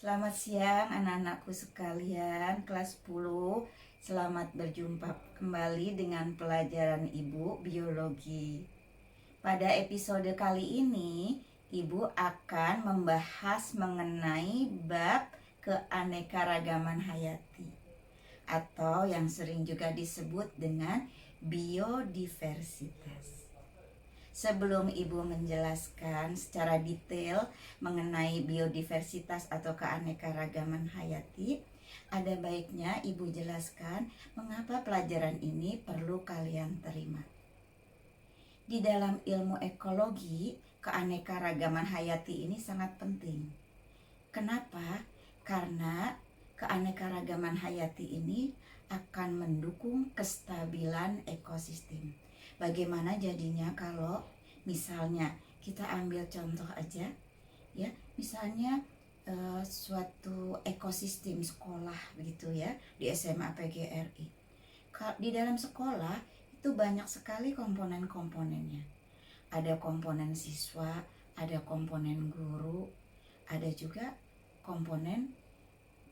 Selamat siang anak-anakku sekalian, kelas 10. Selamat berjumpa kembali dengan pelajaran Ibu Biologi. Pada episode kali ini, Ibu akan membahas mengenai bab keanekaragaman hayati atau yang sering juga disebut dengan biodiversitas. Sebelum Ibu menjelaskan secara detail mengenai biodiversitas atau keanekaragaman hayati, ada baiknya Ibu jelaskan mengapa pelajaran ini perlu kalian terima. Di dalam ilmu ekologi, keanekaragaman hayati ini sangat penting. Kenapa? Karena keanekaragaman hayati ini akan mendukung kestabilan ekosistem. Bagaimana jadinya kalau misalnya kita ambil contoh aja ya, misalnya suatu ekosistem sekolah begitu ya, di SMA PGRI. Di dalam sekolah itu banyak sekali komponen-komponennya. Ada komponen siswa, ada komponen guru, ada juga komponen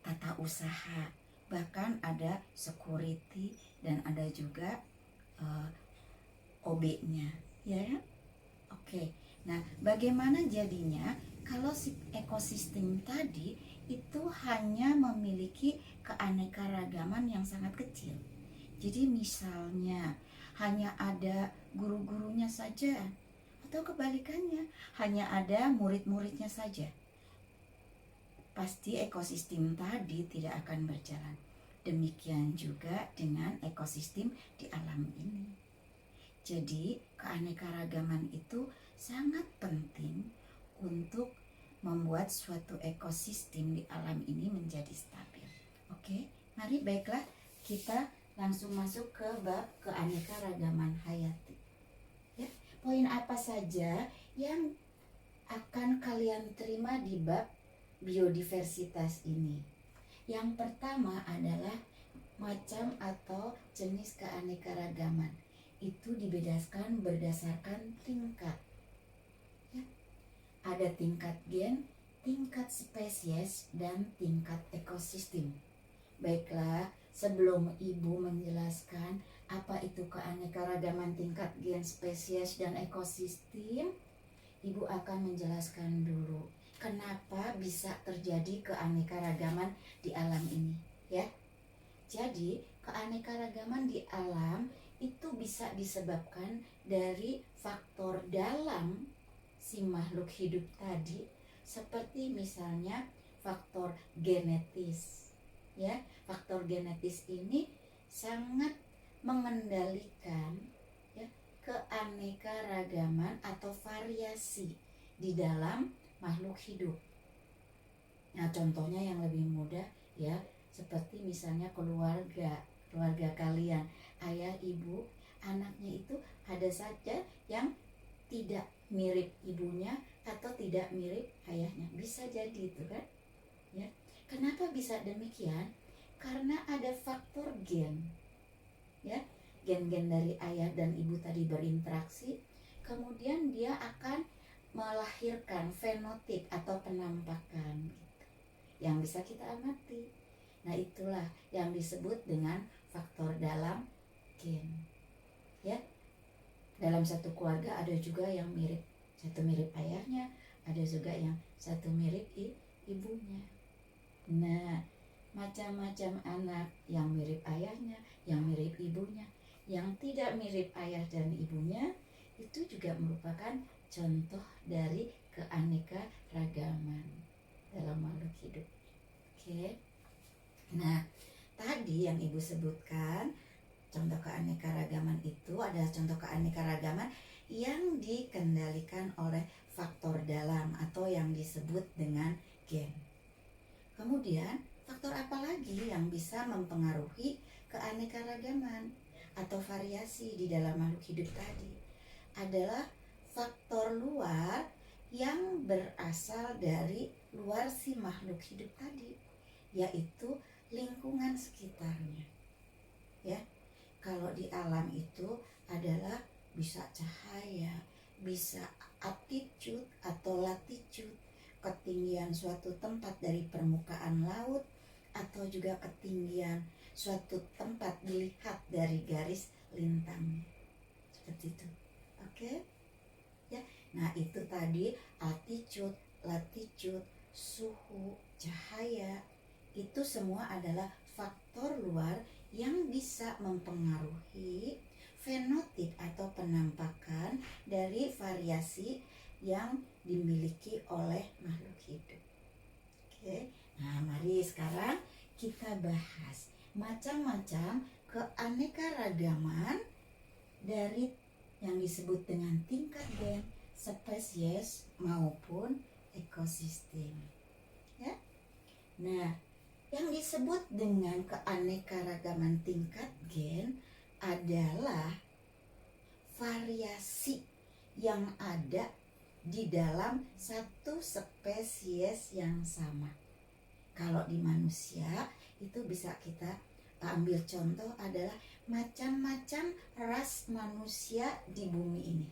tata usaha, bahkan ada security dan ada juga OB-nya, ya. Oke. Nah, bagaimana jadinya kalau si ekosistem tadi itu hanya memiliki keanekaragaman yang sangat kecil? Jadi misalnya hanya ada guru-gurunya saja, atau kebalikannya hanya ada murid-muridnya saja, pasti ekosistem tadi tidak akan berjalan. Demikian juga dengan ekosistem di alam ini. Jadi keanekaragaman itu sangat penting untuk membuat suatu ekosistem di alam ini menjadi stabil. Oke, mari baiklah kita langsung masuk ke bab keanekaragaman hayati. Ya, poin apa saja yang akan kalian terima di bab biodiversitas ini? Yang pertama adalah macam atau jenis keanekaragaman. Itu dibedakan berdasarkan tingkat. Ya. Ada tingkat gen, tingkat spesies, dan tingkat ekosistem. Baiklah, sebelum Ibu menjelaskan apa itu keanekaragaman tingkat gen, spesies, dan ekosistem, Ibu akan menjelaskan dulu kenapa bisa terjadi keanekaragaman di alam ini, ya. Jadi, keanekaragaman di alam itu bisa disebabkan dari faktor dalam si makhluk hidup tadi, seperti misalnya faktor genetis. Ya, faktor genetis ini sangat mengendalikan ya, keanekaragaman atau variasi di dalam makhluk hidup. Nah, contohnya yang lebih mudah ya, seperti misalnya keluarga kalian, ayah, ibu, anaknya itu ada saja yang tidak mirip ibunya atau tidak mirip ayahnya. Bisa jadi itu kan? Ya. Kenapa bisa demikian? Karena ada faktor gen. Ya, gen-gen dari ayah dan ibu tadi berinteraksi, kemudian dia akan melahirkan fenotip atau penampakan gitu, yang bisa kita amati. Nah, itulah yang disebut dengan faktor dalam gen. Ya. Dalam satu keluarga ada juga yang mirip, satu mirip ayahnya, ada juga yang satu mirip ibunya. Nah, macam-macam anak yang mirip ayahnya, yang mirip ibunya, yang tidak mirip ayah dan ibunya, itu juga merupakan contoh dari keanekaragaman dalam makhluk hidup. Oke. Nah, tadi yang Ibu sebutkan, contoh keanekaragaman itu adalah contoh keanekaragaman yang dikendalikan oleh faktor dalam atau yang disebut dengan gen. Kemudian, faktor apa lagi yang bisa mempengaruhi keanekaragaman atau variasi di dalam makhluk hidup tadi? Adalah faktor luar yang berasal dari luar si makhluk hidup tadi, yaitu lingkungan sekitarnya. Ya, kalau di alam itu adalah bisa cahaya, bisa altitude atau latitude, ketinggian suatu tempat dari permukaan laut, atau juga ketinggian suatu tempat dilihat dari garis lintangnya. Seperti itu. Oke? Ya. Nah, itu tadi altitude, latitude, suhu, cahaya, itu semua adalah faktor luar yang bisa mempengaruhi fenotip atau penampakan dari variasi yang dimiliki oleh makhluk hidup. Oke, nah mari sekarang kita bahas macam-macam keanekaragaman dari yang disebut dengan tingkat gen, spesies maupun ekosistem. Ya. Nah, yang disebut dengan keanekaragaman tingkat gen adalah variasi yang ada di dalam satu spesies yang sama. Kalau di manusia itu bisa kita ambil contoh adalah macam-macam ras manusia di bumi ini.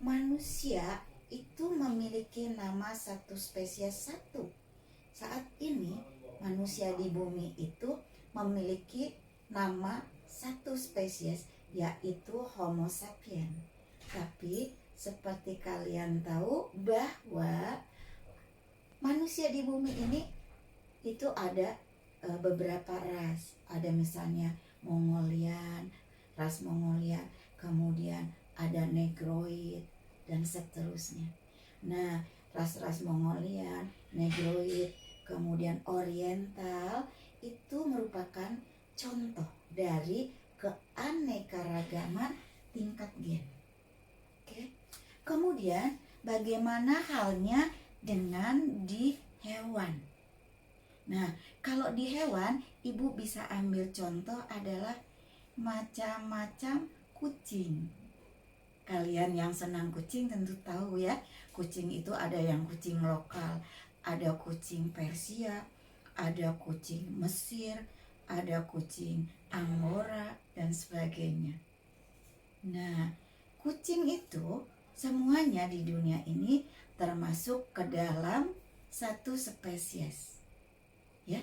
Manusia itu memiliki nama satu spesies satu. Saat ini manusia di bumi itu memiliki nama satu spesies, yaitu Homo sapiens. Tapi seperti kalian tahu bahwa manusia di bumi ini itu ada beberapa ras. Ada misalnya Mongolian, ras Mongolian, kemudian ada Negroid dan seterusnya. Nah, ras-ras Mongolian, Negroid, kemudian Oriental itu merupakan contoh dari keanekaragaman tingkat gen. Oke. Kemudian bagaimana halnya dengan di hewan? Nah, kalau di hewan, ibu bisa ambil contoh adalah macam-macam kucing. Kalian yang senang kucing tentu tahu ya, kucing itu ada yang kucing lokal, ada kucing Persia, ada kucing Mesir, ada kucing Angora, dan sebagainya. Nah, kucing itu semuanya di dunia ini termasuk ke dalam satu spesies. Ya.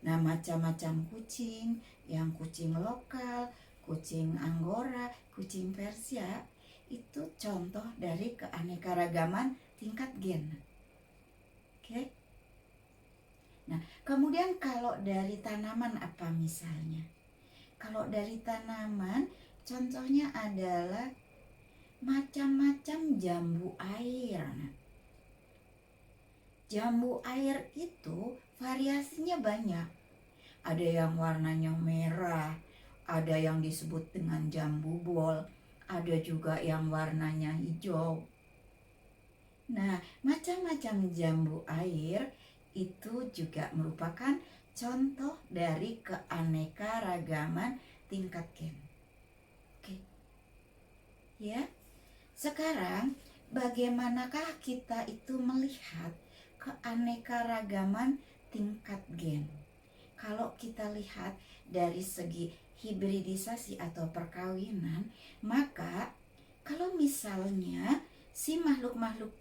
Nah, macam-macam kucing, yang kucing lokal, kucing Angora, kucing Persia, itu contoh dari keanekaragaman tingkat gen. Oke. Nah, kemudian kalau dari tanaman apa misalnya? Kalau dari tanaman, contohnya adalah macam-macam jambu air. Jambu air itu variasinya banyak. Ada yang warnanya merah, ada yang disebut dengan jambu bol, ada juga yang warnanya hijau. Nah, macam-macam jambu air itu juga merupakan contoh dari keanekaragaman tingkat gen. Oke. Ya. Sekarang bagaimanakah kita itu melihat keanekaragaman tingkat gen? Kalau kita lihat dari segi hibridisasi atau perkawinan, maka kalau misalnya si makhluk-makhluk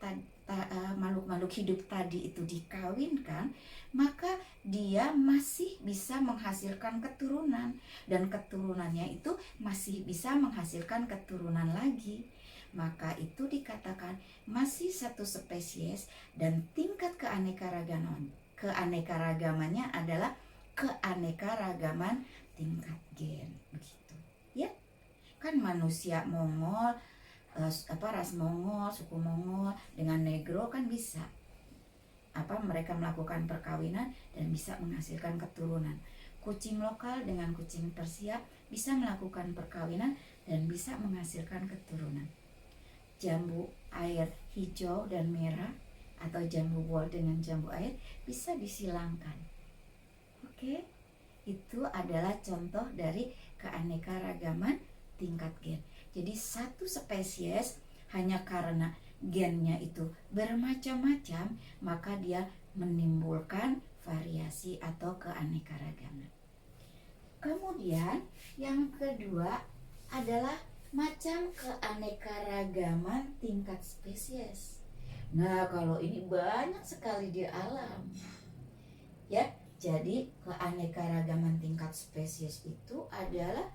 hidup tadi itu dikawinkan, maka dia masih bisa menghasilkan keturunan, dan keturunannya itu masih bisa menghasilkan keturunan lagi. Maka itu dikatakan masih satu spesies, dan tingkat keanekaragamannya adalah keanekaragaman tingkat gen, begitu ya. Kan manusia Mongol, ras Mongol, suku Mongol dengan Negro kan bisa mereka melakukan perkawinan dan bisa menghasilkan keturunan. Kucing lokal dengan kucing Persia bisa melakukan perkawinan dan bisa menghasilkan keturunan. Jambu air hijau dan merah atau jambu bol dengan jambu air bisa disilangkan. Oke, itu adalah contoh dari keanekaragaman tingkat gen. Jadi satu spesies hanya karena gennya itu bermacam-macam, maka dia menimbulkan variasi atau keanekaragaman. Kemudian yang kedua adalah macam keanekaragaman tingkat spesies. Nah, kalau ini banyak sekali di alam. Ya, jadi keanekaragaman tingkat spesies itu adalah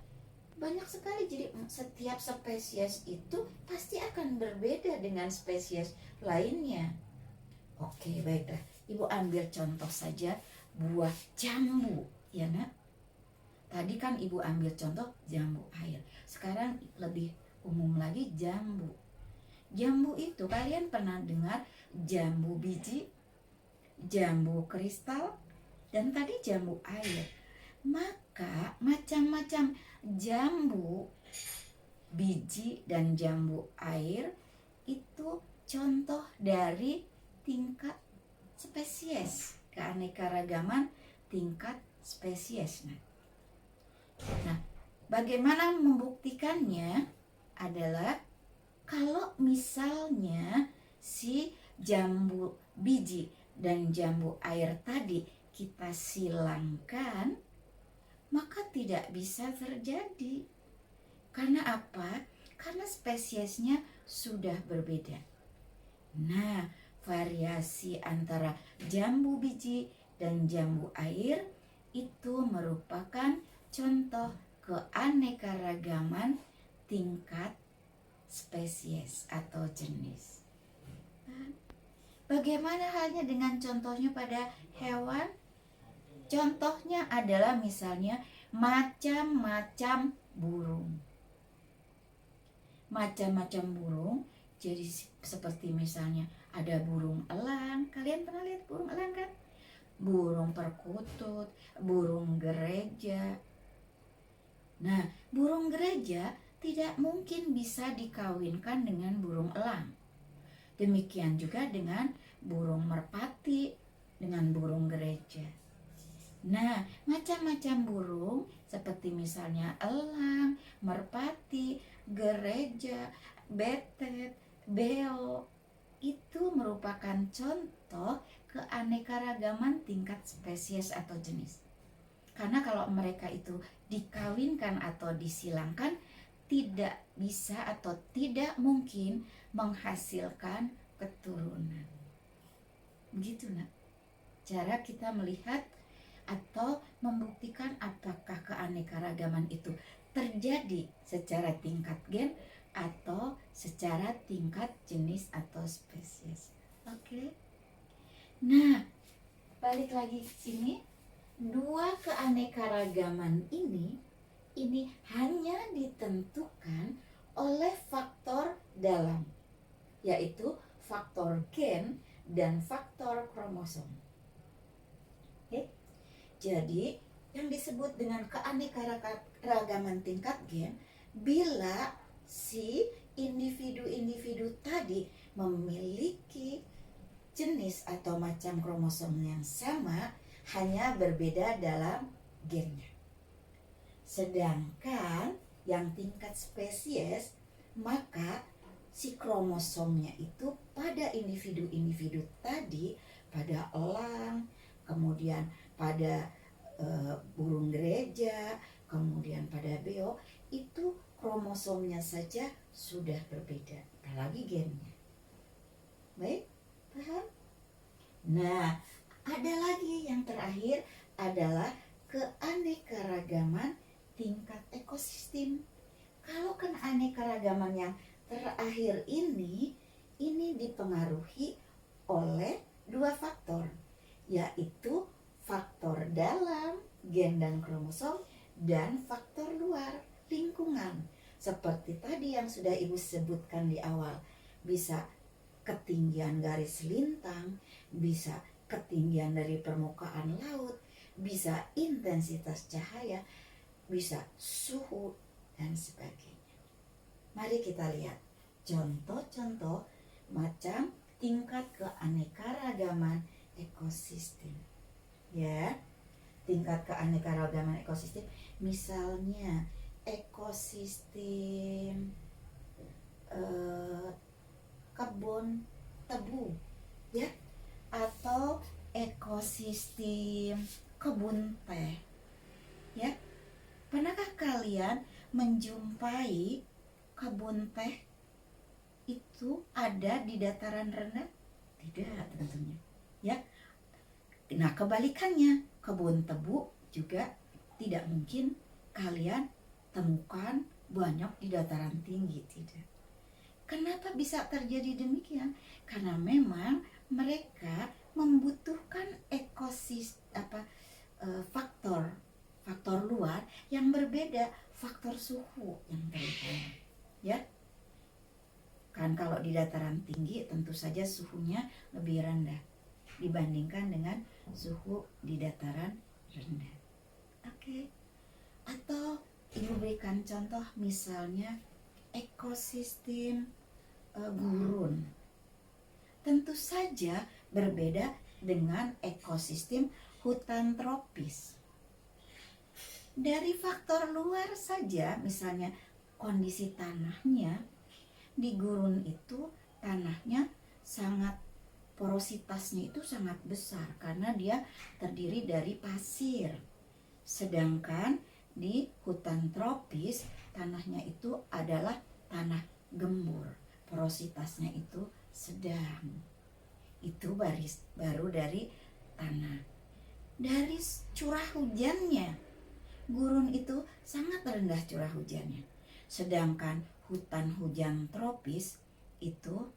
banyak sekali. Jadi setiap spesies itu pasti akan berbeda dengan spesies lainnya. Oke, baiklah. Ibu ambil contoh saja buah jambu, ya nak. Tadi kan ibu ambil contoh jambu air. Sekarang lebih umum lagi jambu. Jambu itu kalian pernah dengar jambu biji, jambu kristal, dan tadi jambu air. Maka macam-macam jambu biji dan jambu air itu contoh dari tingkat spesies, keanekaragaman tingkat spesies. Nah, bagaimana membuktikannya adalah kalau misalnya si jambu biji dan jambu air tadi kita silangkan, maka tidak bisa terjadi. Karena apa? Karena spesiesnya sudah berbeda. Nah, variasi antara jambu biji dan jambu air itu merupakan contoh keanekaragaman tingkat spesies atau jenis. Bagaimana halnya dengan contohnya pada hewan? Contohnya adalah misalnya macam-macam burung. Macam-macam burung, jadi seperti misalnya ada burung elang. Kalian pernah lihat burung elang kan? Burung perkutut, burung gereja. Nah, burung gereja tidak mungkin bisa dikawinkan dengan burung elang. Demikian juga dengan burung merpati, dengan burung gereja. Nah, macam-macam burung seperti misalnya elang, merpati, gereja, betet, beo, itu merupakan contoh keanekaragaman tingkat spesies atau jenis. Karena kalau mereka itu dikawinkan atau disilangkan, tidak bisa atau tidak mungkin menghasilkan keturunan. Begitu nak, cara kita melihat atau membuktikan apakah keanekaragaman itu terjadi secara tingkat gen atau secara tingkat jenis atau spesies. Oke. Nah, balik lagi ke sini. Dua keanekaragaman ini hanya ditentukan oleh faktor dalam, yaitu faktor gen dan faktor kromosom. Oke. Jadi, yang disebut dengan keanekaragaman tingkat gen bila si individu-individu tadi memiliki jenis atau macam kromosom yang sama, hanya berbeda dalam gennya. Sedangkan yang tingkat spesies, maka si kromosomnya itu pada individu-individu tadi, pada elang, kemudian pada burung gereja, kemudian pada beo, itu kromosomnya saja sudah berbeda, apalagi gennya. Baik, paham? Nah, ada lagi yang terakhir adalah keanekaragaman tingkat ekosistem. Kalau keanekaragaman yang terakhir ini dipengaruhi oleh dua faktor, yaitu faktor dalam, gen dan kromosom, dan faktor luar, lingkungan. Seperti tadi yang sudah Ibu sebutkan di awal, bisa ketinggian garis lintang, bisa ketinggian dari permukaan laut, bisa intensitas cahaya, bisa suhu, dan sebagainya. Mari kita lihat contoh-contoh macam tingkat keanekaragaman ekosistem. Ya, tingkat keanekaragaman ekosistem, misalnya ekosistem kebun tebu, ya, atau ekosistem kebun teh, ya. Pernahkah kalian menjumpai kebun teh itu ada di dataran rendah? Tidak tentunya. Ya. Nah, kebalikannya, kebun tebu juga tidak mungkin kalian temukan banyak di dataran tinggi, tidak. Kenapa bisa terjadi demikian? Karena memang mereka membutuhkan faktor luar yang berbeda, faktor suhu yang berbeda. Ya. Kan kalau di dataran tinggi tentu saja suhunya lebih rendah dibandingkan dengan suhu di dataran rendah. Oke. Atau Ibu berikan contoh misalnya ekosistem gurun. Tentu saja berbeda dengan ekosistem hutan tropis. Dari faktor luar saja, misalnya kondisi tanahnya, di gurun itu tanahnya sangat, porositasnya itu sangat besar karena dia terdiri dari pasir. Sedangkan di hutan tropis tanahnya itu adalah tanah gembur, porositasnya itu sedang. Itu baru dari tanah. Dari curah hujannya, gurun itu sangat rendah curah hujannya. Sedangkan hutan hujan tropis itu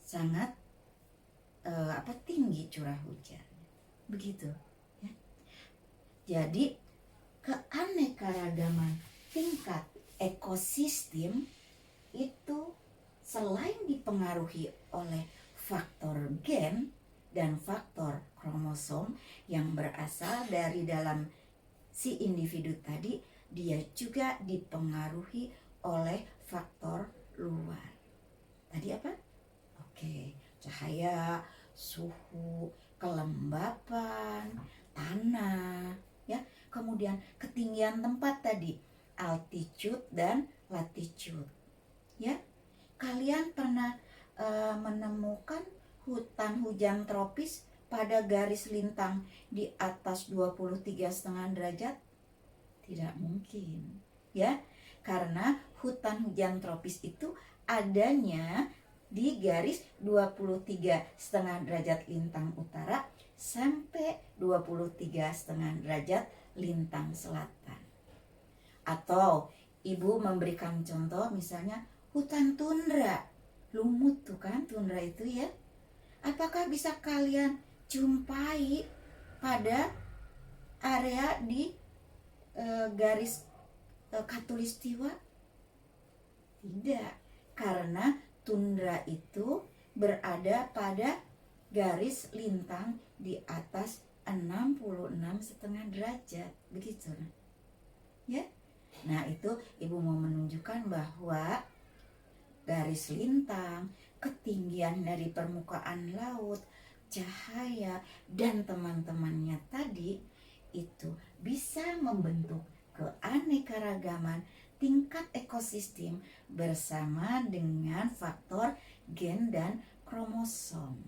sangat tinggi curah hujannya. Begitu, ya. Jadi keanekaragaman tingkat ekosistem itu selain dipengaruhi oleh faktor gen dan faktor kromosom yang berasal dari dalam si individu tadi, dia juga dipengaruhi oleh faktor luar. Tadi apa? Oke, cahaya, suhu, kelembapan, tanah, ya. Kemudian ketinggian tempat tadi, altitude dan latitude. Ya. Kalian pernah menemukan hutan hujan tropis pada garis lintang di atas 23,5 derajat? Tidak mungkin, ya. Karena hutan hujan tropis itu adanya di garis 23,5 derajat lintang utara sampai 23,5 derajat lintang selatan. Atau Ibu memberikan contoh misalnya hutan tundra. Lumut tuh kan tundra itu, ya. Apakah bisa kalian jumpai pada area di garis khatulistiwa? Tidak, karena tundra itu berada pada garis lintang di atas 66,5 derajat, begitu, ya. Nah, itu Ibu mau menunjukkan bahwa garis lintang, ketinggian dari permukaan laut, cahaya, dan teman-temannya tadi itu bisa membentuk keanekaragaman tingkat ekosistem bersama dengan faktor gen dan kromosom.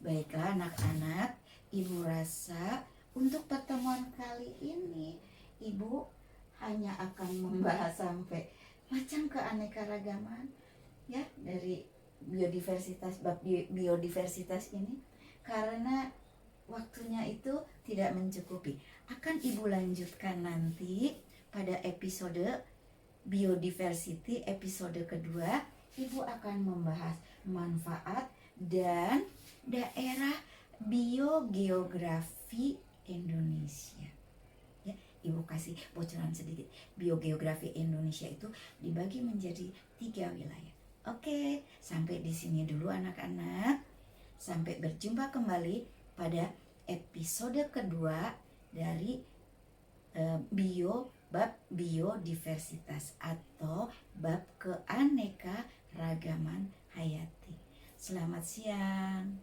Baiklah anak-anak, Ibu rasa untuk pertemuan kali ini Ibu hanya akan membahas sampai macam keanekaragaman, ya, dari biodiversitas, bab biodiversitas ini, karena waktunya itu tidak mencukupi. Akan Ibu lanjutkan nanti pada episode biodiversity episode kedua. Ibu akan membahas manfaat dan daerah biogeografi Indonesia. Ya, Ibu kasih bocoran sedikit. Biogeografi Indonesia itu dibagi menjadi 3 wilayah. Oke, sampai di sini dulu anak-anak. Sampai berjumpa kembali pada episode kedua dari bab biodiversitas atau bab keanekaragaman hayati. Selamat siang.